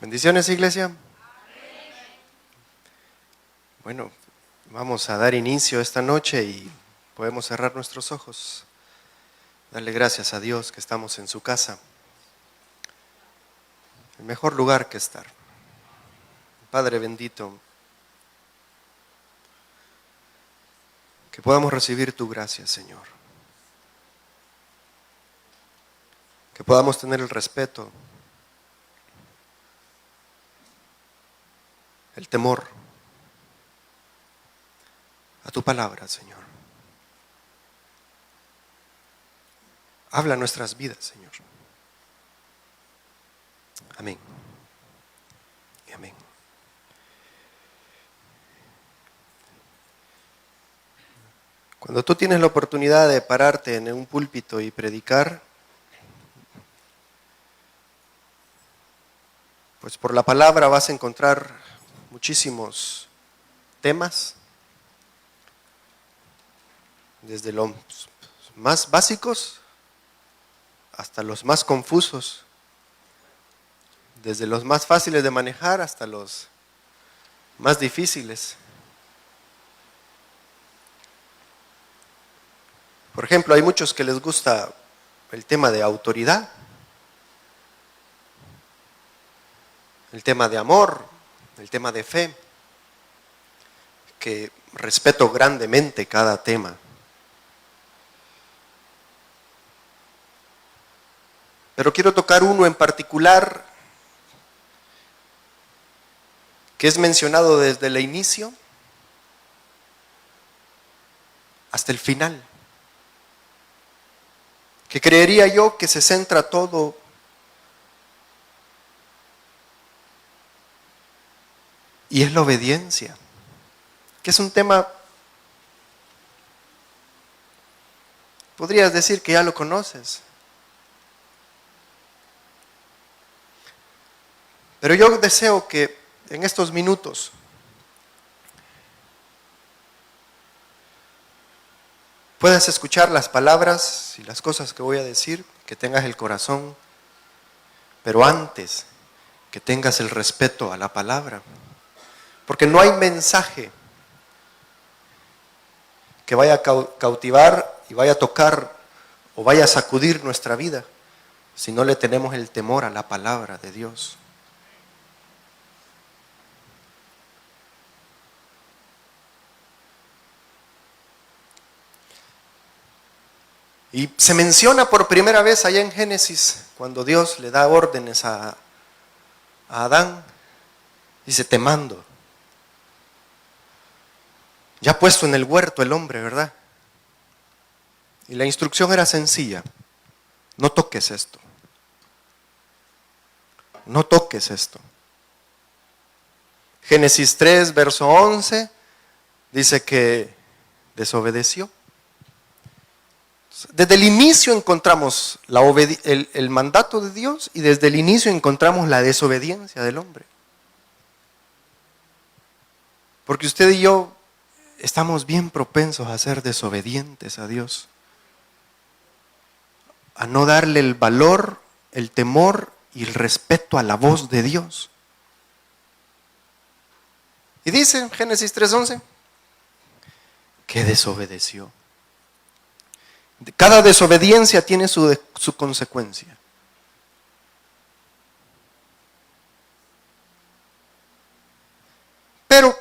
Bendiciones, iglesia. Bueno, vamos a dar inicio esta noche y podemos cerrar nuestros ojos. Darle gracias a Dios que estamos en su casa. El mejor lugar que estar. Padre bendito, que podamos recibir tu gracia, Señor. Que podamos tener el respeto, el temor a tu palabra, Señor. Habla nuestras vidas, Señor. Amén. Y amén. Cuando tú tienes la oportunidad de pararte en un púlpito y predicar, pues por la palabra vas a encontrar muchísimos temas, desde los más básicos hasta los más confusos, desde los más fáciles de manejar hasta los más difíciles. Por ejemplo, hay muchos que les gusta el tema de autoridad, el tema de amor, el tema de fe, que respeto grandemente cada tema. Pero quiero tocar uno en particular que es mencionado desde el inicio hasta el final, que creería yo que se centra todo y es la obediencia, que es un tema, podrías decir que ya lo conoces. Pero yo deseo que en estos minutos puedas escuchar las palabras y las cosas que voy a decir, que tengas el corazón, pero antes que tengas el respeto a la palabra. Porque no hay mensaje que vaya a cautivar y vaya a tocar o vaya a sacudir nuestra vida si no le tenemos el temor a la palabra de Dios. Y se menciona por primera vez allá en Génesis, cuando Dios le da órdenes a Adán, dice: te mando. Ya puesto en el huerto el hombre, ¿verdad? Y la instrucción era sencilla: no toques esto. No toques esto. Génesis 3, verso 11, dice que desobedeció. Desde el inicio encontramos el mandato de Dios y desde el inicio encontramos la desobediencia del hombre. Porque usted y yo estamos bien propensos a ser desobedientes a Dios, a no darle el valor, el temor y el respeto a la voz de Dios. Y dice en Génesis 3:11 que desobedeció. Cada desobediencia tiene su consecuencia. Pero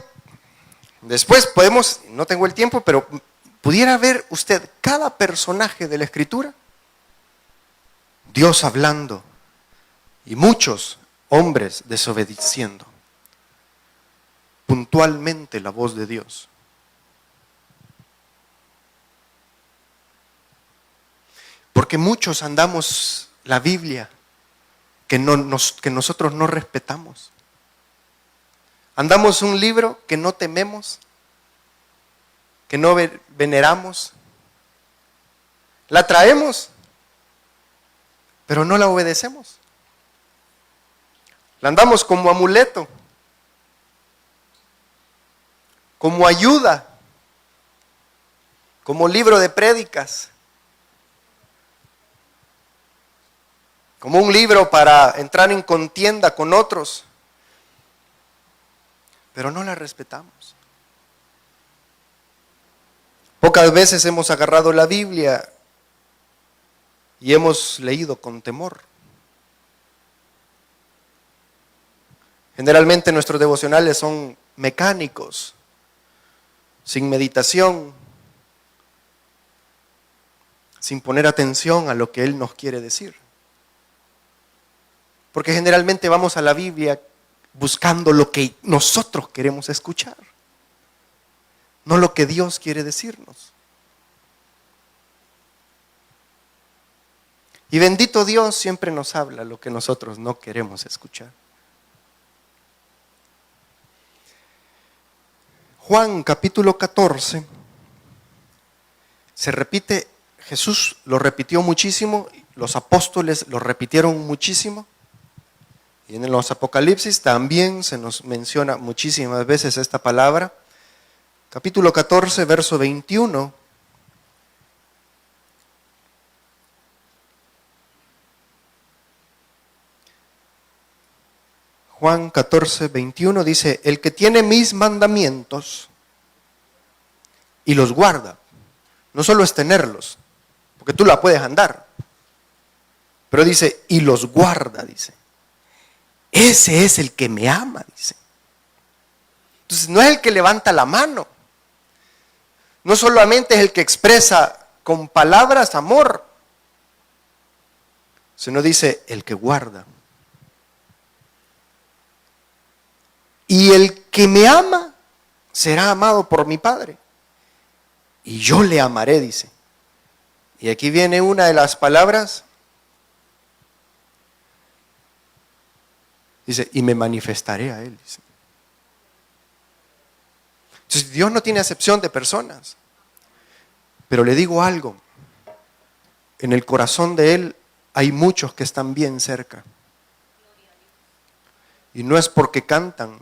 después podemos, no tengo el tiempo, pero pudiera ver usted cada personaje de la Escritura, Dios hablando y muchos hombres desobedeciendo puntualmente la voz de Dios. Porque muchos andamos la Biblia que nosotros no respetamos. Andamos un libro que no tememos, que no veneramos. La traemos, pero no la obedecemos. La andamos como amuleto, como ayuda, como libro de prédicas, como un libro para entrar en contienda con otros, pero no la respetamos. Pocas veces hemos agarrado la Biblia y hemos leído con temor. Generalmente nuestros devocionales son mecánicos, sin meditación, sin poner atención a lo que Él nos quiere decir. Porque generalmente vamos a la Biblia buscando lo que nosotros queremos escuchar, no lo que Dios quiere decirnos. Y bendito Dios siempre nos habla lo que nosotros no queremos escuchar. Juan capítulo 14, se repite, Jesús lo repitió muchísimo, los apóstoles lo repitieron muchísimo, y en los Apocalipsis también se nos menciona muchísimas veces esta palabra. Capítulo 14, verso 21. Juan 14, 21 dice, el que tiene mis mandamientos y los guarda, no solo es tenerlos, porque tú la puedes andar, pero dice, y los guarda, dice. Ese es el que me ama, dice. Entonces no es el que levanta la mano, no solamente es el que expresa con palabras amor, sino dice el que guarda. Y el que me ama será amado por mi Padre. Y yo le amaré, dice. Y aquí viene una de las palabras. Dice, y me manifestaré a Él, dice. Entonces, Dios no tiene acepción de personas. Pero le digo algo. En el corazón de Él hay muchos que están bien cerca. Y no es porque cantan.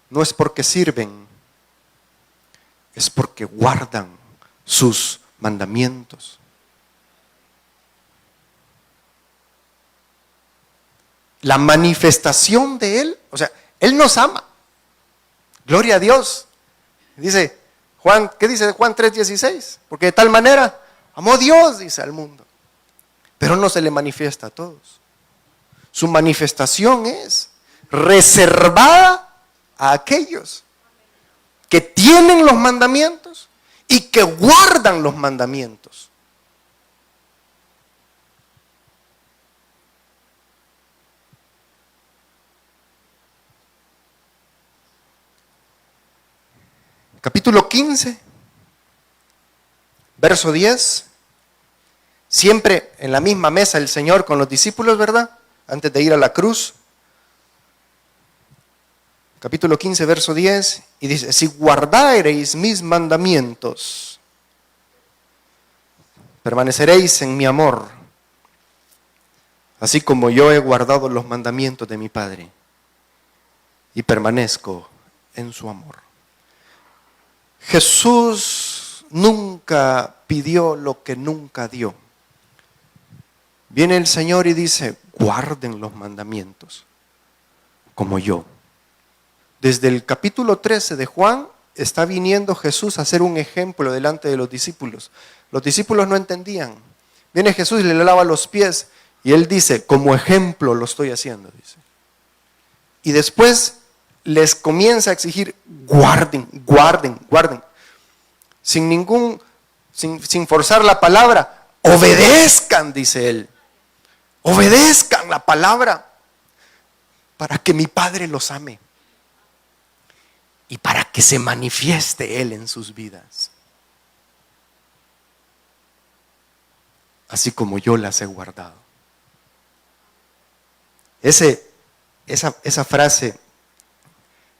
No es porque sirven, es porque guardan sus mandamientos. La manifestación de Él, o sea, Él nos ama. Gloria a Dios. Dice Juan, ¿qué dice Juan 3:16? Porque de tal manera amó Dios, dice, al mundo. Pero no se le manifiesta a todos. Su manifestación es reservada a aquellos que tienen los mandamientos y que guardan los mandamientos. Capítulo 15, verso 10. Siempre en la misma mesa el Señor con los discípulos, ¿verdad? Antes de ir a la cruz. Capítulo 15, verso 10, y dice, si guardareis mis mandamientos, permaneceréis en mi amor, así como yo he guardado los mandamientos de mi Padre, y permanezco en su amor. Jesús nunca pidió lo que nunca dio. Viene el Señor y dice, guarden los mandamientos, como yo. Desde el capítulo 13 de Juan está viniendo Jesús a hacer un ejemplo delante de los discípulos. Los discípulos no entendían. Viene Jesús y le lava los pies y Él dice, como ejemplo lo estoy haciendo, dice. Y después les comienza a exigir, guarden, guarden, guarden. Sin forzar la palabra, obedezcan, dice Él. Obedezcan la palabra para que mi Padre los ame. Y para que se manifieste Él en sus vidas. Así como yo las he guardado. Esa frase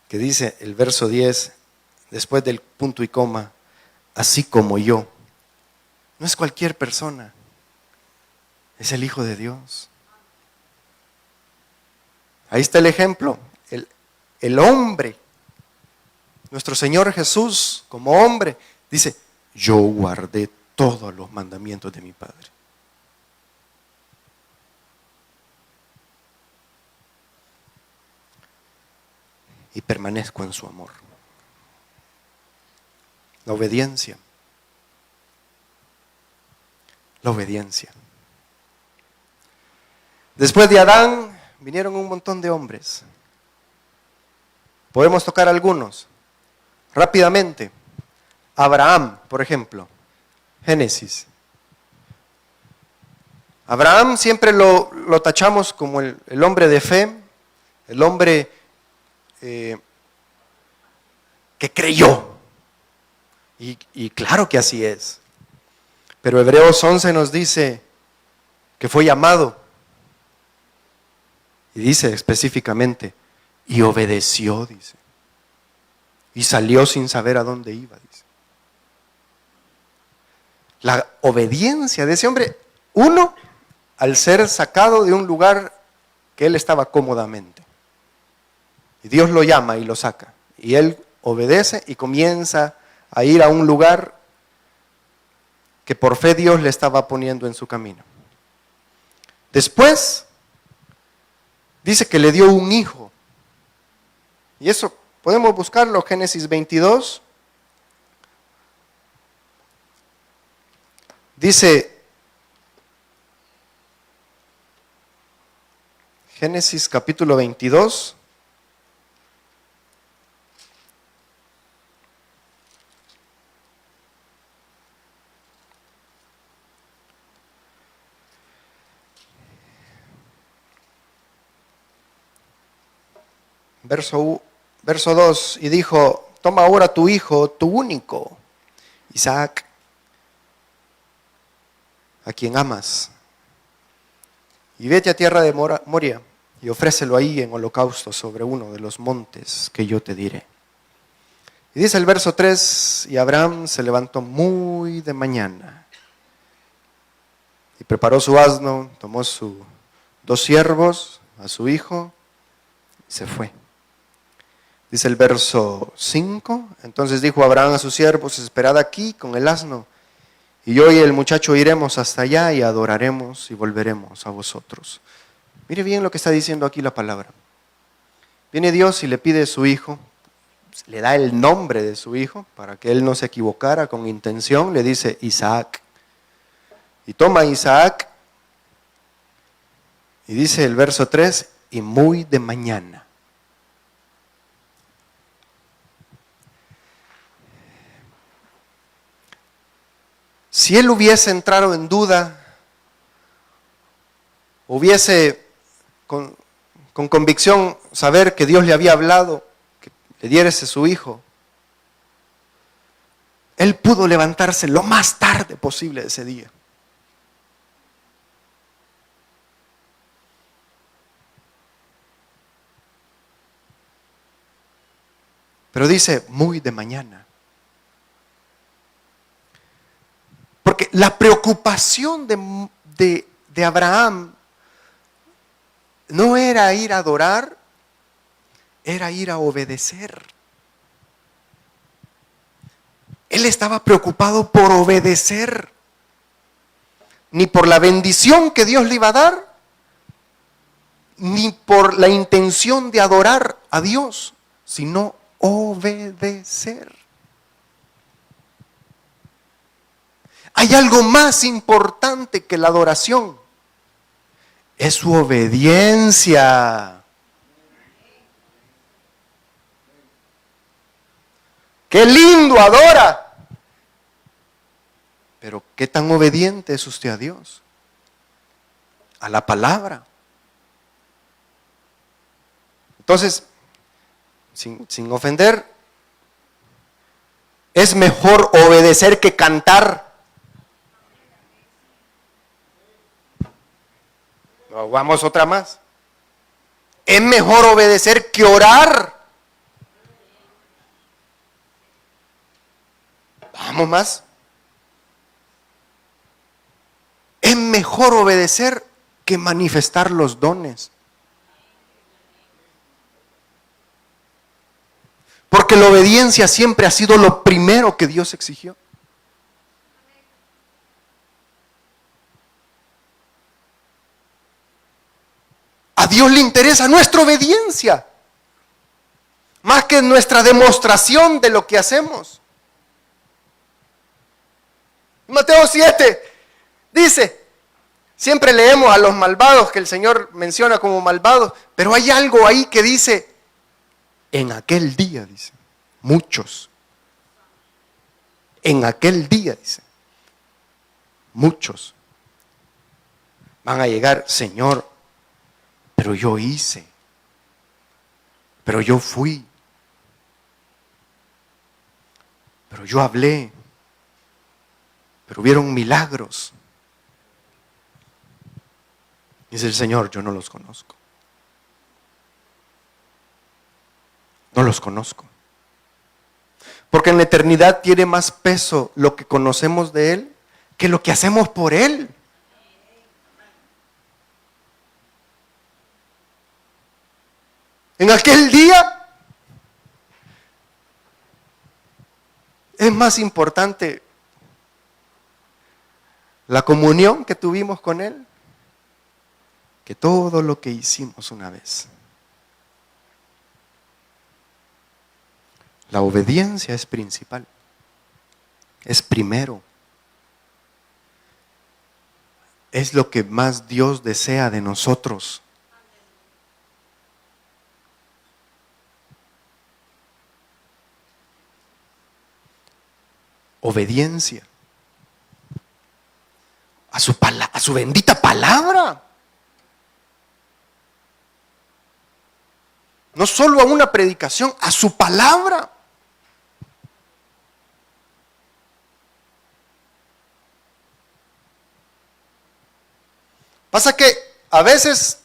que dice el verso 10, después del punto y coma, así como yo, no es cualquier persona, es el Hijo de Dios. Ahí está el ejemplo, el hombre. Nuestro Señor Jesús, como hombre, dice, yo guardé todos los mandamientos de mi Padre. y permanezco en su amor. La obediencia. La obediencia. Después de Adán vinieron un montón de hombres. Podemos tocar algunos rápidamente. Abraham, por ejemplo, Génesis. Abraham siempre lo tachamos como el hombre de fe, el hombre que creyó. Y claro que así es. Pero Hebreos 11 nos dice que fue llamado. Y dice específicamente, y obedeció, dice. Y salió sin saber a dónde iba, dice. La obediencia de ese hombre, uno, al ser sacado de un lugar que él estaba cómodamente. Y Dios lo llama y lo saca. Y él obedece y comienza a ir a un lugar que por fe Dios le estaba poniendo en su camino. Después, dice que le dio un hijo. Y eso podemos buscarlo, Génesis 22. Dice, Génesis capítulo 22. Verso 2, y dijo, toma ahora tu hijo, tu único, Isaac, a quien amas, y vete a tierra de Moria, y ofrécelo ahí en holocausto sobre uno de los montes que yo te diré. Y dice el verso 3, y Abraham se levantó muy de mañana, y preparó su asno, tomó sus 2 siervos, a su hijo, y se fue. Dice el verso 5, entonces dijo Abraham a sus siervos, esperad aquí con el asno, y yo y el muchacho iremos hasta allá y adoraremos y volveremos a vosotros. Mire bien lo que está diciendo aquí la palabra. Viene Dios y le pide a su hijo, le da el nombre de su hijo, para que él no se equivocara con intención, le dice Isaac. Y toma Isaac, y dice el verso 3, y muy de mañana. Si él hubiese entrado en duda, hubiese con convicción saber que Dios le había hablado, que le diese su hijo, él pudo levantarse lo más tarde posible ese día. Pero dice, muy de mañana. Porque la preocupación de Abraham no era ir a adorar, era ir a obedecer. Él estaba preocupado por obedecer, ni por la bendición que Dios le iba a dar, ni por la intención de adorar a Dios, sino obedecer. Hay algo más importante que la adoración. Es su obediencia. ¡Qué lindo adora! Pero ¿qué tan obediente es usted a Dios? A la palabra. Entonces, sin ofender, es mejor obedecer que cantar. Vamos otra más. Es mejor obedecer que orar. Vamos más. Es mejor obedecer que manifestar los dones. Porque la obediencia siempre ha sido lo primero que Dios exigió. A Dios le interesa nuestra obediencia. más que nuestra demostración de lo que hacemos. Mateo 7 dice, siempre leemos a los malvados que el Señor menciona como malvados, pero hay algo ahí que dice, en aquel día, dice, muchos. En aquel día, dice, muchos van a llegar, Señor, pero yo hice, pero yo fui, pero yo hablé, pero hubieron milagros. Dice el Señor, yo no los conozco. No los conozco. Porque en la eternidad tiene más peso lo que conocemos de Él que lo que hacemos por Él. En aquel día es más importante la comunión que tuvimos con Él que todo lo que hicimos una vez. La obediencia es principal, es primero. Es lo que más Dios desea de nosotros. Obediencia a su bendita palabra. No solo a una predicación, a su palabra. Pasa que a veces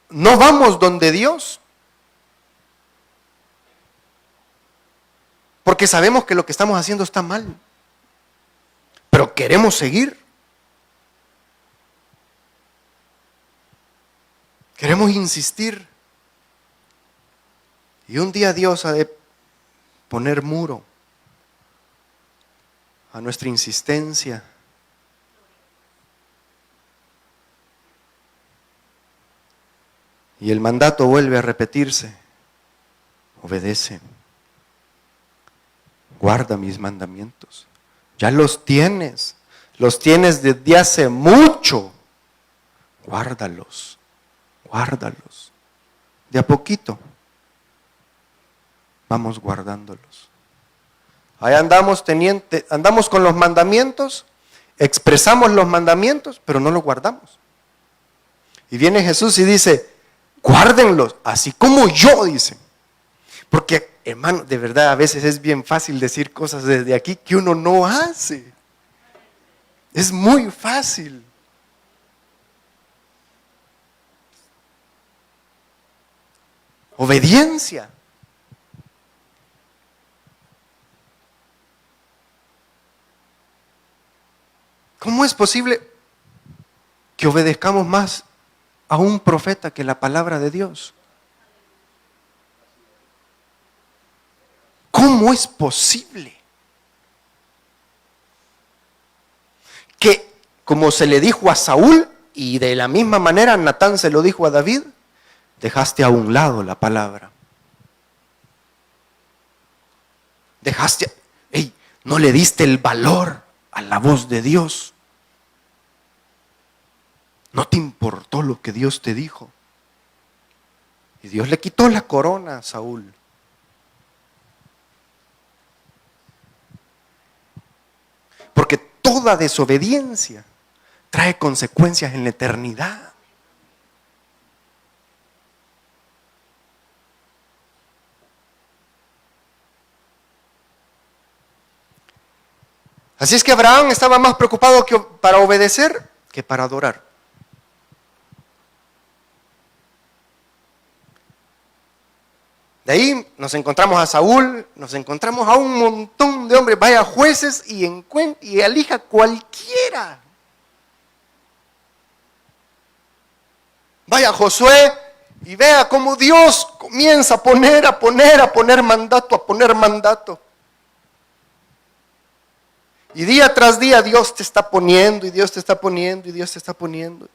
no vamos donde Dios, porque sabemos que lo que estamos haciendo está mal, pero queremos seguir. Queremos insistir. Y un día Dios ha de poner muro a nuestra insistencia. Y el mandato vuelve a repetirse. Obedece. Guarda mis mandamientos. Ya los tienes desde hace mucho. Guárdalos. Guárdalos. De a poquito. Vamos guardándolos. Ahí andamos con los mandamientos, expresamos los mandamientos, pero no los guardamos. Y viene Jesús y dice, guárdenlos, así como yo, dice. Porque, hermano, de verdad, a veces es bien fácil decir cosas desde aquí que uno no hace. Es muy fácil. Obediencia. ¿Cómo es posible que obedezcamos más a un profeta que la palabra de Dios? ¿Cómo es posible que, como se le dijo a Saúl, y de la misma manera Natán se lo dijo a David, dejaste a un lado la palabra? No le diste el valor a la voz de Dios. No te importó lo que Dios te dijo. Y Dios le quitó la corona a Saúl. Porque toda desobediencia trae consecuencias en la eternidad. Así es que Abraham estaba más preocupado para obedecer que para adorar. De ahí nos encontramos a Saúl, nos encontramos a un montón de hombres, vaya jueces y elija cualquiera. Vaya Josué y vea cómo Dios comienza a poner mandato. Y día tras día Dios te está poniendo, y Dios te está poniendo, y Dios te está poniendo.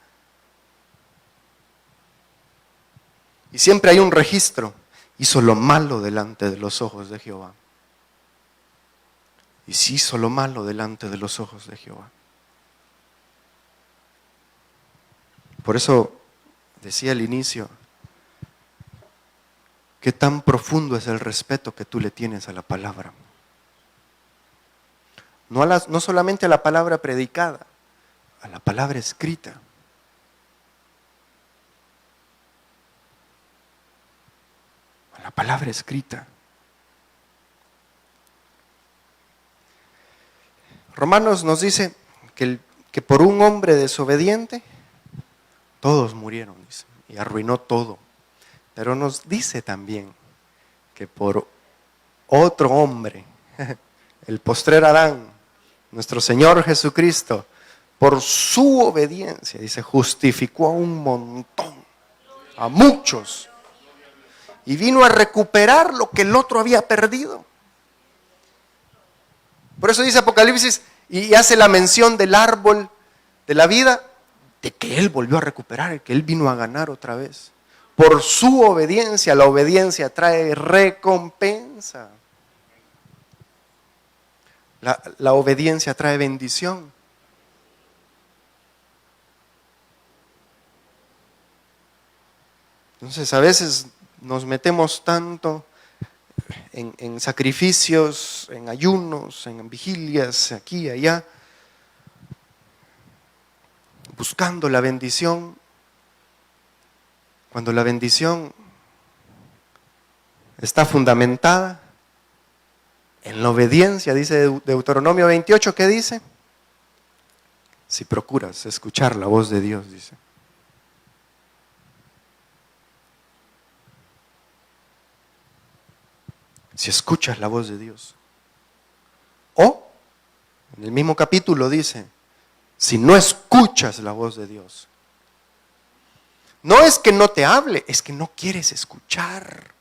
Y siempre hay un registro. Hizo lo malo delante de los ojos de Jehová. Y sí hizo lo malo delante de los ojos de Jehová. Por eso decía al inicio, qué tan profundo es el respeto que tú le tienes a la palabra. No solamente a la palabra predicada, a la palabra escrita. A la palabra escrita. Romanos nos dice que por un hombre desobediente, todos murieron, dice, y arruinó todo. Pero nos dice también que por otro hombre, el postrer Adán, nuestro Señor Jesucristo, por su obediencia, dice, justificó a un montón, a muchos, y vino a recuperar lo que el otro había perdido. Por eso dice Apocalipsis, y hace la mención del árbol de la vida, de que Él volvió a recuperar, que Él vino a ganar otra vez. Por su obediencia, la obediencia trae recompensa. La obediencia trae bendición. Entonces a veces nos metemos tanto en sacrificios, en ayunos, en vigilias, aquí y allá, buscando la bendición, cuando la bendición está fundamentada en la obediencia. Dice Deuteronomio 28, ¿qué dice? Si procuras escuchar la voz de Dios, dice. Si escuchas la voz de Dios. O, en el mismo capítulo dice, si no escuchas la voz de Dios. No es que no te hable, es que no quieres escuchar.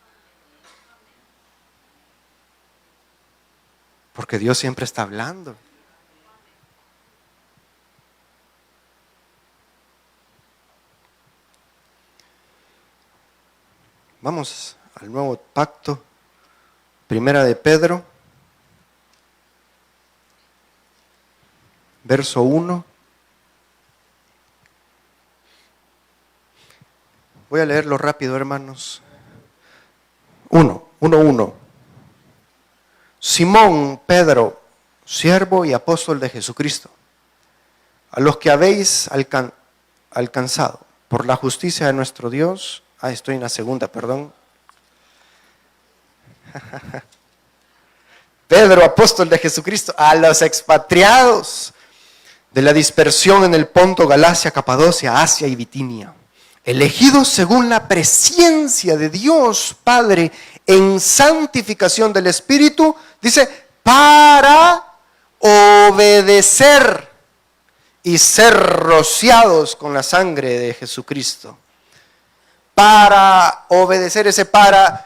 Porque Dios siempre está hablando. Vamos al nuevo pacto. Primera de Pedro, verso 1. Voy a leerlo rápido, hermanos. 1:1. Simón, Pedro, siervo y apóstol de Jesucristo, a los que habéis alcanzado por la justicia de nuestro Dios. Estoy en la segunda, perdón. Pedro, apóstol de Jesucristo, a los expatriados de la dispersión en el Ponto, Galacia, Capadocia, Asia y Bitinia, elegidos según la presciencia de Dios Padre en santificación del Espíritu, dice, para obedecer y ser rociados con la sangre de Jesucristo. Para obedecer, ese para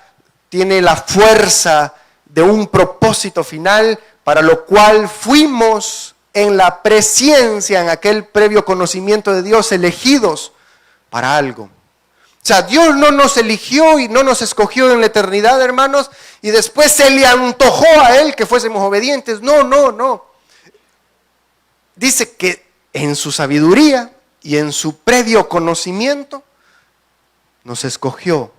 tiene la fuerza de un propósito final, para lo cual fuimos en la presciencia, en aquel previo conocimiento de Dios, elegidos para algo. O sea, Dios no nos eligió y no nos escogió en la eternidad, hermanos, y después se le antojó a Él que fuésemos obedientes. No. Dice que en su sabiduría y en su previo conocimiento nos escogió.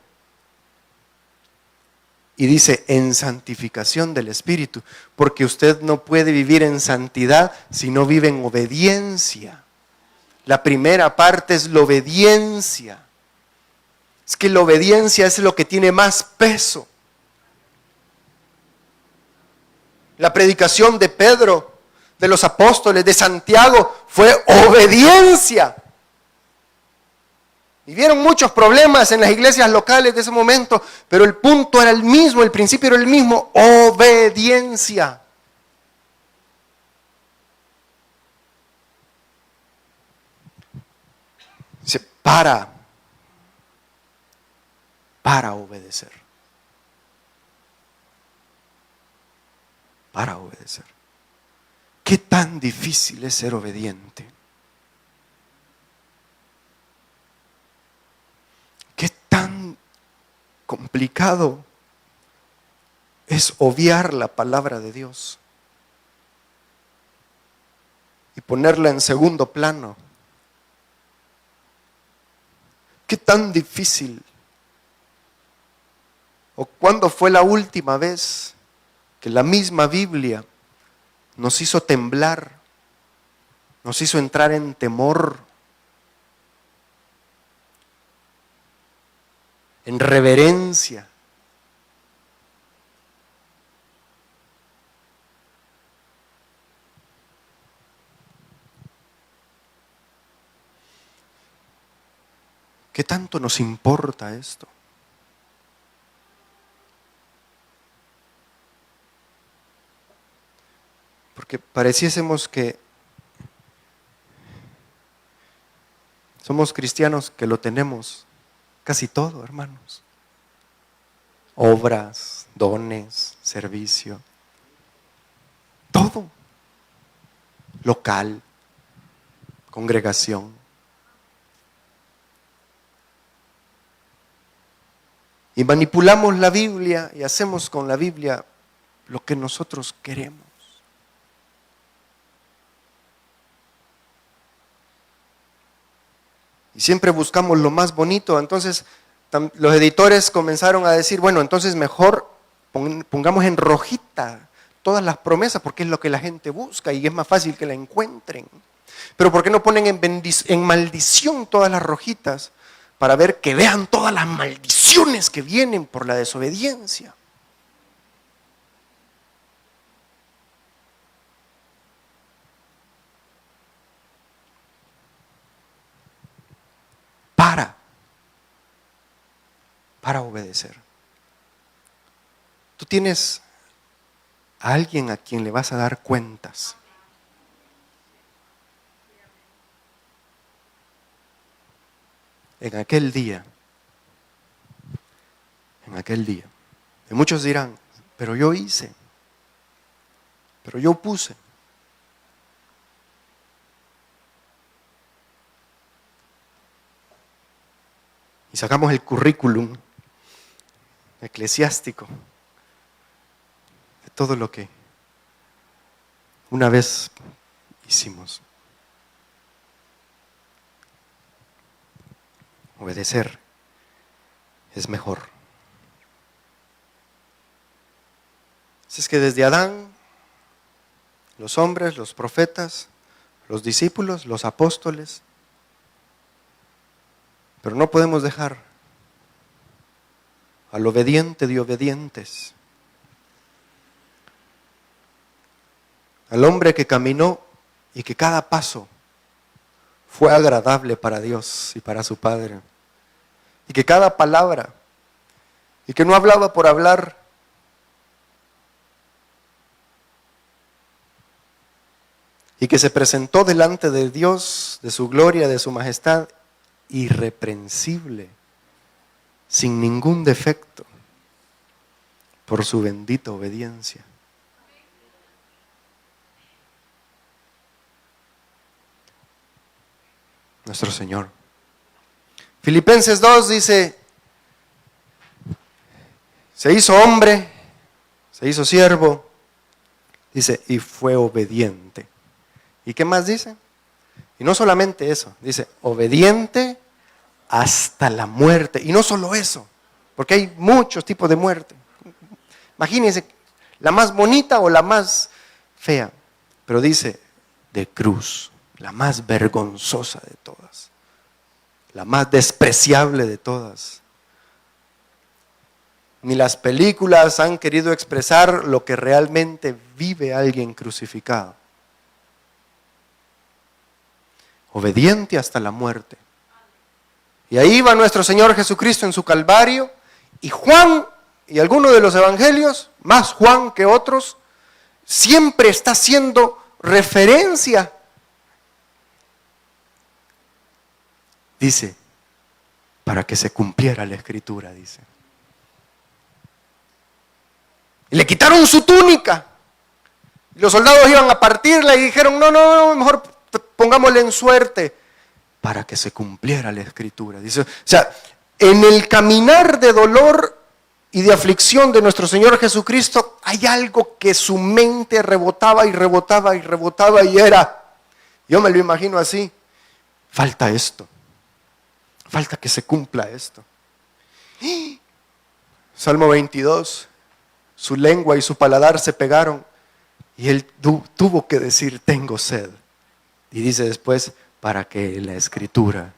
Y dice, en santificación del Espíritu, porque usted no puede vivir en santidad si no vive en obediencia. La primera parte es la obediencia. Es que la obediencia es lo que tiene más peso. La predicación de Pedro, de los apóstoles, de Santiago, fue obediencia. Vivieron muchos problemas en las iglesias locales de ese momento, pero el punto era el mismo, el principio era el mismo, obediencia. Dice, para obedecer. Para obedecer. ¿Qué tan difícil es ser obediente? ¿Qué tan complicado es obviar la palabra de Dios y ponerla en segundo plano. ¿Qué tan difícil? ¿O cuándo fue la última vez que la misma Biblia nos hizo temblar, nos hizo entrar en temor, en reverencia? ¿Qué tanto nos importa esto? Porque pareciésemos que somos cristianos que lo tenemos casi todo, hermanos. Obras, dones, servicio, todo. Local, congregación. Y manipulamos la Biblia y hacemos con la Biblia lo que nosotros queremos. Y siempre buscamos lo más bonito. Entonces los editores comenzaron a decir, bueno, entonces mejor pongamos en rojita todas las promesas, porque es lo que la gente busca y es más fácil que la encuentren. Pero ¿por qué no ponen en maldición todas las rojitas? Para ver que vean todas las maldiciones que vienen por la desobediencia. Para obedecer. Tú tienes a alguien a quien le vas a dar cuentas. En aquel día. Y muchos dirán, pero yo hice, pero yo puse. Y sacamos el currículum eclesiástico de todo lo que una vez hicimos. Obedecer es mejor. Así es que desde Adán, los hombres, los profetas, los discípulos, los apóstoles, pero no podemos dejar al obediente de obedientes, al hombre que caminó y que cada paso fue agradable para Dios y para su Padre, y que cada palabra, y que no hablaba por hablar, y que se presentó delante de Dios, de su gloria, de su majestad, irreprensible, sin ningún defecto, por su bendita obediencia. Nuestro Señor. Filipenses 2 dice, se hizo hombre, se hizo siervo, dice, y fue obediente. ¿Y qué más dice? Y no solamente eso, dice, obediente hasta la muerte. Y no solo eso, porque hay muchos tipos de muerte. Imagínense, la más bonita o la más fea, pero dice, de cruz, la más vergonzosa de todas, la más despreciable de todas. Ni las películas han querido expresar lo que realmente vive alguien crucificado. Obediente hasta la muerte. Y ahí va nuestro Señor Jesucristo en su Calvario, y Juan y algunos de los evangelios, más Juan que otros, siempre está haciendo referencia. Dice, para que se cumpliera la Escritura, dice. Y le quitaron su túnica. Y los soldados iban a partirla y dijeron, no, mejor pongámosle en suerte, para que se cumpliera la Escritura. Dice, o sea, en el caminar de dolor y de aflicción de nuestro Señor Jesucristo, hay algo que su mente rebotaba y rebotaba y rebotaba y era, yo me lo imagino así, falta esto, falta que se cumpla esto. Salmo 22, su lengua y su paladar se pegaron y él tuvo que decir, tengo sed. Y dice después, para que la escritura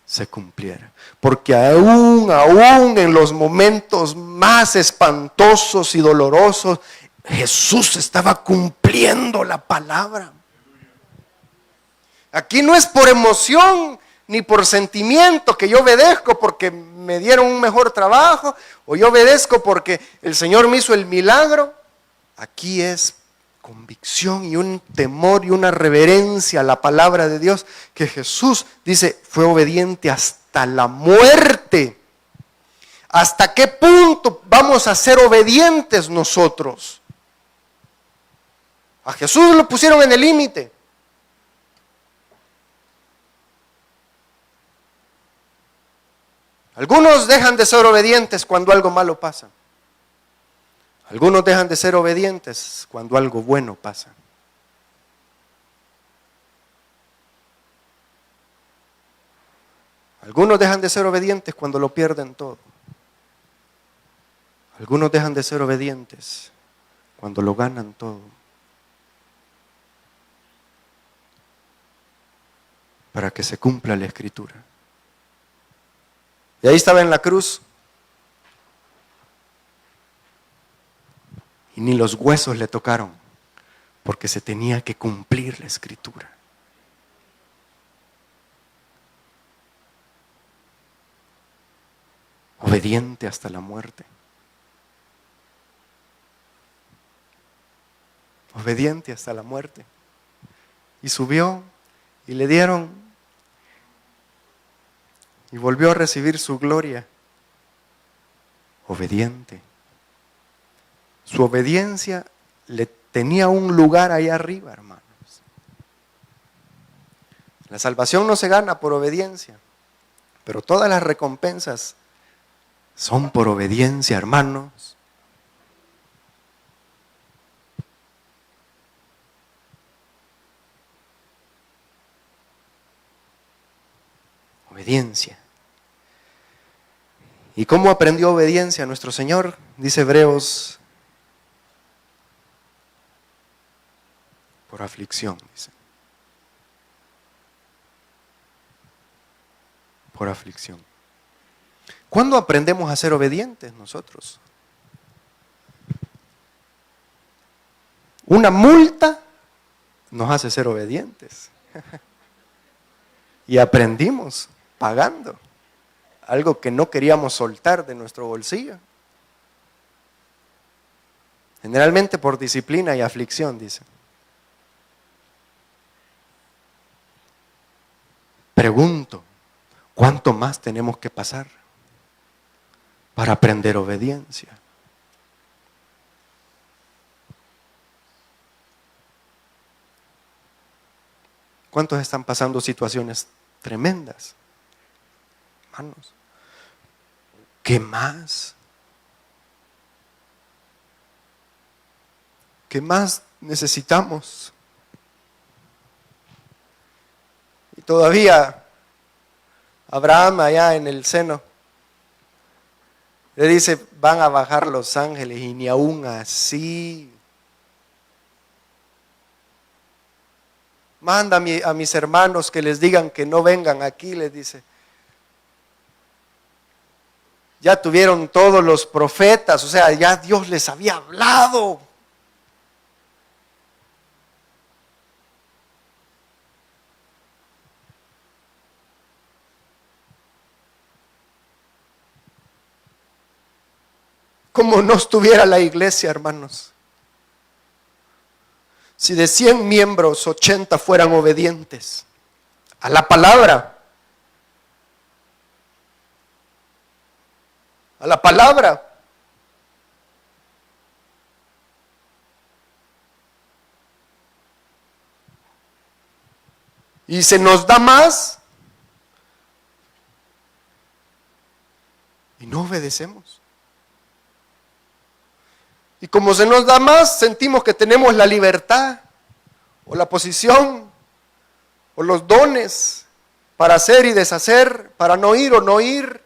se cumpliera. Porque aún en los momentos más espantosos y dolorosos, Jesús estaba cumpliendo la palabra. Aquí no es por emoción ni por sentimiento que yo obedezco porque me dieron un mejor trabajo, o yo obedezco porque el Señor me hizo el milagro. Aquí es convicción y un temor y una reverencia a la palabra de Dios, que Jesús dice fue obediente hasta la muerte. ¿Hasta qué punto vamos a ser obedientes nosotros? A Jesús lo pusieron en el límite. Algunos dejan de ser obedientes cuando algo malo pasa. Algunos dejan de ser obedientes cuando algo bueno pasa. Algunos dejan de ser obedientes cuando lo pierden todo. Algunos dejan de ser obedientes cuando lo ganan todo. Para que se cumpla la Escritura. Y ahí estaba en la cruz. Y ni los huesos le tocaron, porque se tenía que cumplir la Escritura. Obediente hasta la muerte. Obediente hasta la muerte. Y subió y le dieron y volvió a recibir su gloria. Obediente. Su obediencia le tenía un lugar ahí arriba, hermanos. La salvación no se gana por obediencia, pero todas las recompensas son por obediencia, hermanos. Obediencia. ¿Y cómo aprendió obediencia nuestro Señor? Dice Hebreos, por aflicción, dice. Por aflicción. ¿Cuándo aprendemos a ser obedientes nosotros? Una multa nos hace ser obedientes. Y aprendimos pagando algo que no queríamos soltar de nuestro bolsillo. Generalmente por disciplina y aflicción, dice. Pregunto, ¿cuánto más tenemos que pasar para aprender obediencia? ¿Cuántos están pasando situaciones tremendas? Hermanos, ¿qué más? ¿Qué más necesitamos? Y todavía Abraham allá en el seno le dice, van a bajar los ángeles y ni aún así. Manda a mis hermanos que les digan que no vengan aquí, les dice. Ya tuvieron todos los profetas, o sea, ya Dios les había hablado. Como no estuviera la iglesia, hermanos. Si de 100 miembros, 80 fueran obedientes a la palabra. A la palabra. Y se nos da más. Y no obedecemos. Y como se nos da más, sentimos que tenemos la libertad, o la posición, o los dones para hacer y deshacer, para no ir o no ir,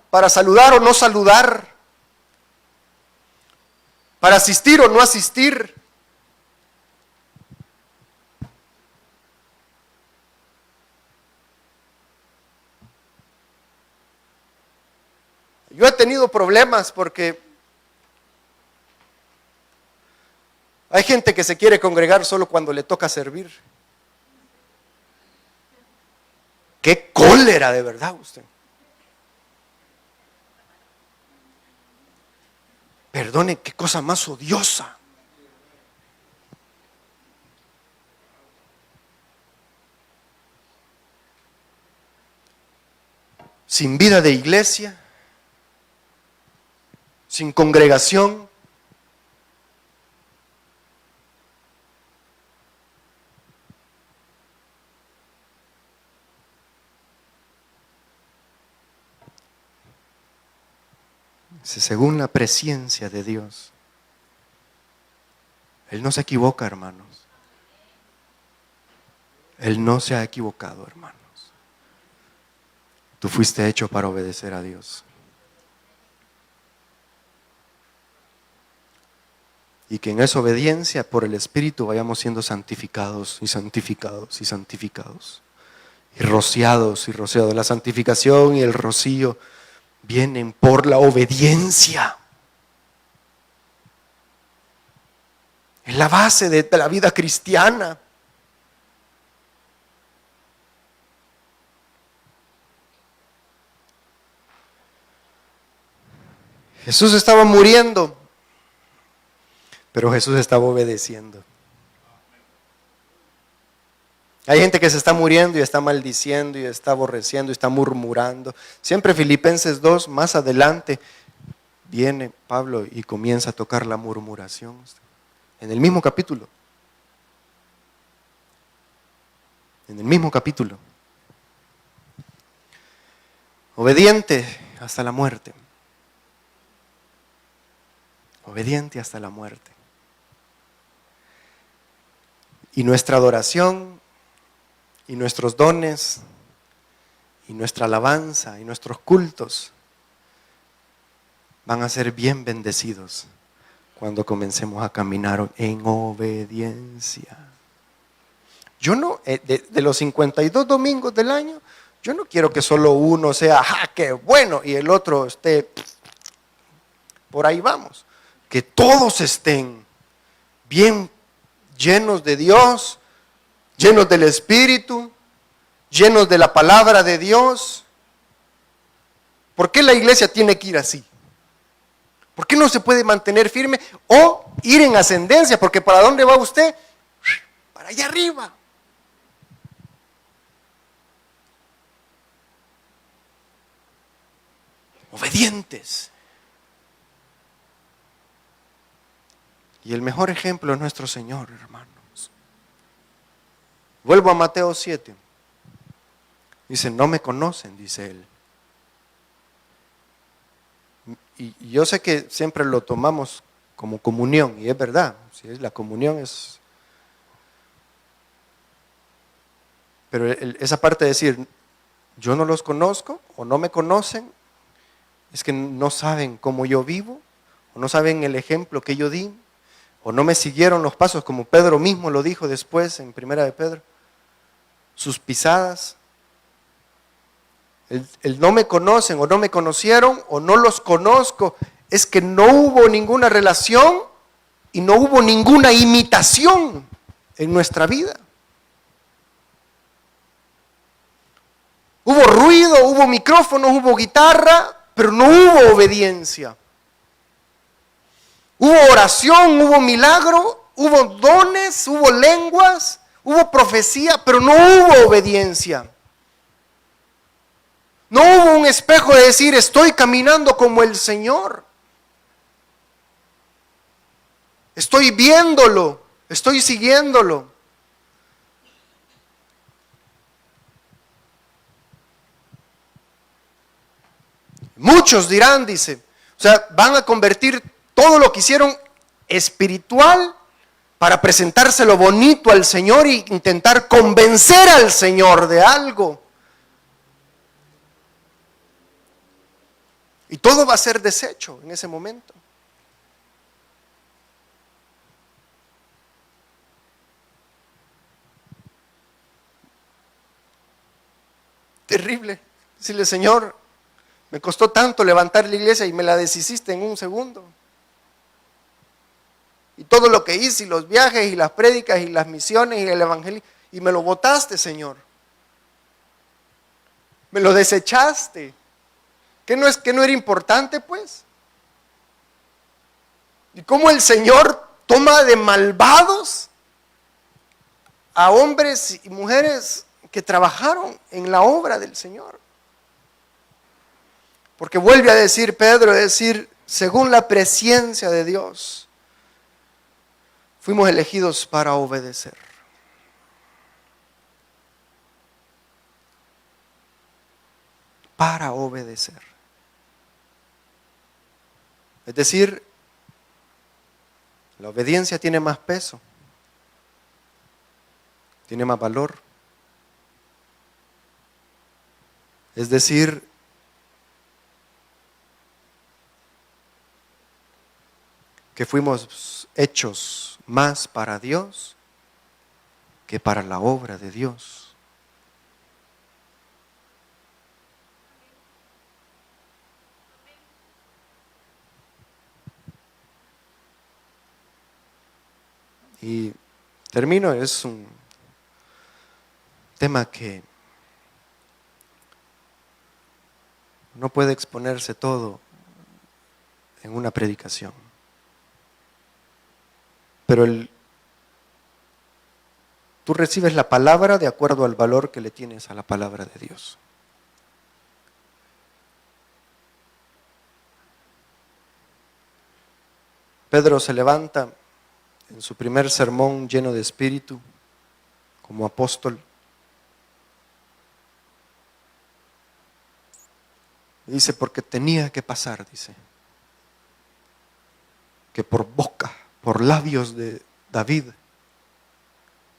para saludar o no saludar, para asistir o no asistir. Yo he tenido problemas porque hay gente que se quiere congregar solo cuando le toca servir. ¡Qué cólera de verdad usted! Perdone, qué cosa más odiosa. Sin vida de iglesia, sin congregación. Según la presencia de Dios. Él no se equivoca, hermanos. Él no se ha equivocado, hermanos. Tú fuiste hecho para obedecer a Dios. Y que en esa obediencia por el Espíritu vayamos siendo santificados y santificados y santificados. Y rociados y rociados. La santificación y el rocío vienen por la obediencia. Es la base de la vida cristiana. Jesús estaba muriendo, pero Jesús estaba obedeciendo. Hay gente que se está muriendo y está maldiciendo y está aborreciendo y está murmurando. Siempre Filipenses 2, más adelante, viene Pablo y comienza a tocar la murmuración. En el mismo capítulo. En el mismo capítulo. Obediente hasta la muerte. Obediente hasta la muerte. Y nuestra adoración, y nuestros dones, y nuestra alabanza, y nuestros cultos van a ser bien bendecidos cuando comencemos a caminar en obediencia. Yo no, de los 52 domingos del año, yo no quiero que solo uno sea, ¡ah, qué bueno! Y el otro esté, por ahí vamos. Que todos estén bien llenos de Dios, llenos del Espíritu, llenos de la palabra de Dios. ¿Por qué la iglesia tiene que ir así? ¿Por qué no se puede mantener firme o ir en ascendencia? Porque ¿para dónde va usted? Para allá arriba. Obedientes. Y el mejor ejemplo es nuestro Señor, hermanos. Vuelvo a Mateo 7. Dice, no me conocen, dice Él. Y yo sé que siempre lo tomamos como comunión, y es verdad. ¿Sí? La comunión es... Pero esa parte de decir, yo no los conozco o no me conocen, es que no saben cómo yo vivo, o no saben el ejemplo que yo di, o no me siguieron los pasos, como Pedro mismo lo dijo después en Primera de Pedro, sus pisadas. El no me conocen o no me conocieron o no los conozco, es que no hubo ninguna relación y no hubo ninguna imitación en nuestra vida. Hubo ruido, hubo micrófonos, hubo guitarra, pero no hubo obediencia. Hubo oración, hubo milagro, hubo dones, hubo lenguas, hubo profecía, pero no hubo obediencia. No hubo un espejo de decir, estoy caminando como el Señor. Estoy viéndolo, estoy siguiéndolo. Muchos dirán, dice, o sea, van a convertir todo lo que hicieron espiritual para presentárselo bonito al Señor e intentar convencer al Señor de algo. Y todo va a ser deshecho en ese momento. Terrible. Decirle, Señor, me costó tanto levantar la iglesia y me la deshiciste en un segundo. Y todo lo que hice, y los viajes, y las prédicas, y las misiones, y el evangelio, y me lo botaste, Señor. Me lo desechaste. ¿Qué no es que no era importante, pues? ¿Y cómo el Señor toma de malvados a hombres y mujeres que trabajaron en la obra del Señor? Porque vuelve a decir Pedro, según la presciencia de Dios, fuimos elegidos para obedecer. Para obedecer. Es decir, la obediencia tiene más peso, tiene más valor. Es decir, que fuimos hechos más para Dios que para la obra de Dios. Y termino, es un tema que no puede exponerse todo en una predicación. Pero tú recibes la palabra de acuerdo al valor que le tienes a la palabra de Dios. Pedro se levanta en su primer sermón lleno de espíritu como apóstol. Dice, porque tenía que pasar, dice, que por boca, por labios de David,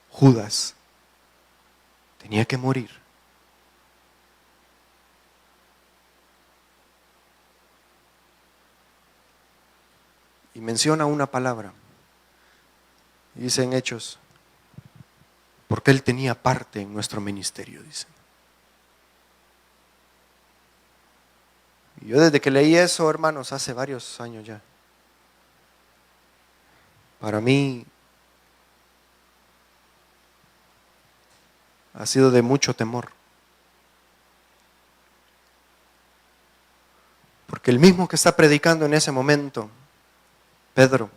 Judas tenía que morir. Y menciona una palabra. Y dice en Hechos, porque él tenía parte en nuestro ministerio, dice. Y yo desde que leí eso, hermanos, hace varios años ya, para mí ha sido de mucho temor. Porque el mismo que está predicando en ese momento, Pedro,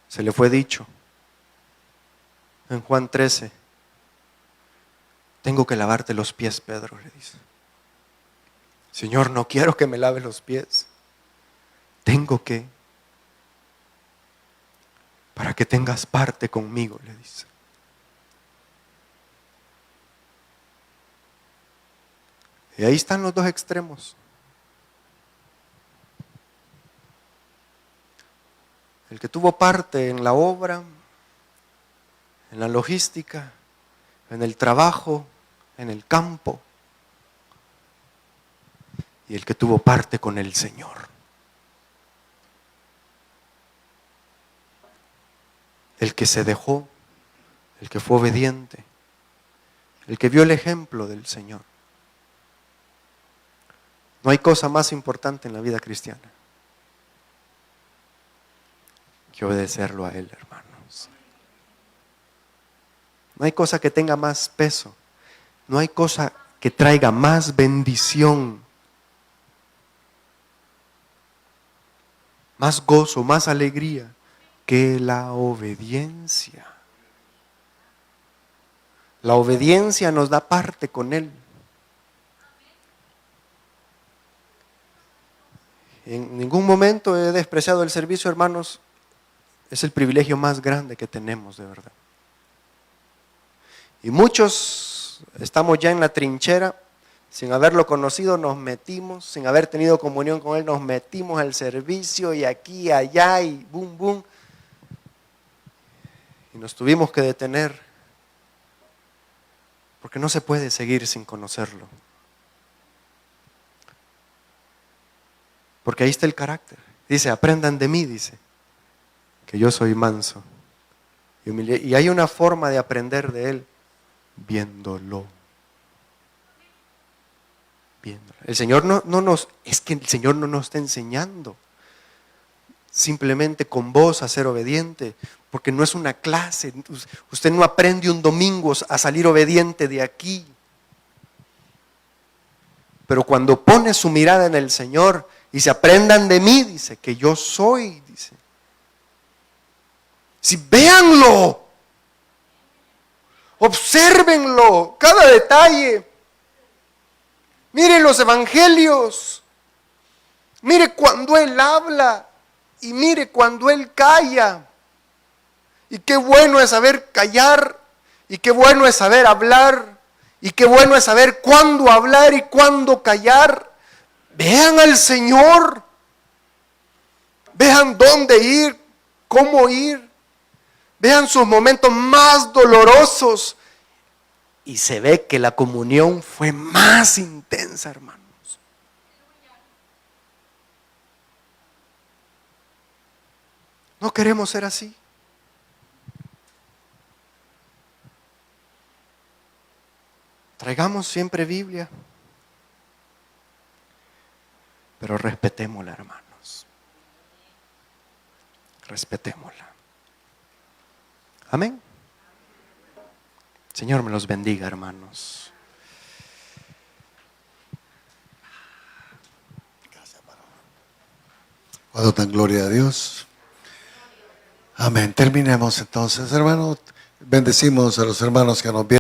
se le fue dicho en Juan 13, tengo que lavarte los pies, Pedro, le dice. Señor, no quiero que me laves los pies. Tengo que, para que tengas parte conmigo, le dice. Y ahí están los dos extremos. El que tuvo parte en la obra, en la logística, en el trabajo, en el campo, y el que tuvo parte con el Señor. El que se dejó, el que fue obediente, el que vio el ejemplo del Señor. No hay cosa más importante en la vida cristiana que obedecerlo a Él, hermanos. No hay cosa que tenga más peso, no hay cosa que traiga más bendición, más gozo, más alegría que la obediencia. La obediencia nos da parte con Él. En ningún momento he despreciado el servicio, hermanos. Es el privilegio más grande que tenemos, de verdad. Y muchos estamos ya en la trinchera sin haberlo conocido nos metimos, sin haber tenido comunión con Él nos metimos al servicio y aquí, allá y boom, boom. Y nos tuvimos que detener porque no se puede seguir sin conocerlo. Porque ahí está el carácter. Dice, aprendan de mí, dice, que yo soy manso y humilde. Y hay una forma de aprender de Él, viéndolo. Viéndolo. El Señor es que el Señor no nos está enseñando simplemente con vos a ser obediente, porque no es una clase. Usted no aprende un domingo a salir obediente de aquí. Pero cuando pone su mirada en el Señor y se aprendan de mí, dice, que yo soy, dice. Si véanlo, obsérvenlo, cada detalle. Miren los evangelios. Mire cuando Él habla y mire cuando Él calla. Y qué bueno es saber callar y qué bueno es saber hablar y qué bueno es saber cuándo hablar y cuándo callar. Vean al Señor. Vean dónde ir, cómo ir. Vean sus momentos más dolorosos. Y se ve que la comunión fue más intensa, hermanos. No queremos ser así. Traigamos siempre Biblia, pero respetémosla, hermanos. Respetémosla. Amén. Señor me los bendiga, hermanos. Cuando dan gloria a Dios. Amén. Terminemos entonces, hermanos. Bendecimos a los hermanos que nos vieron.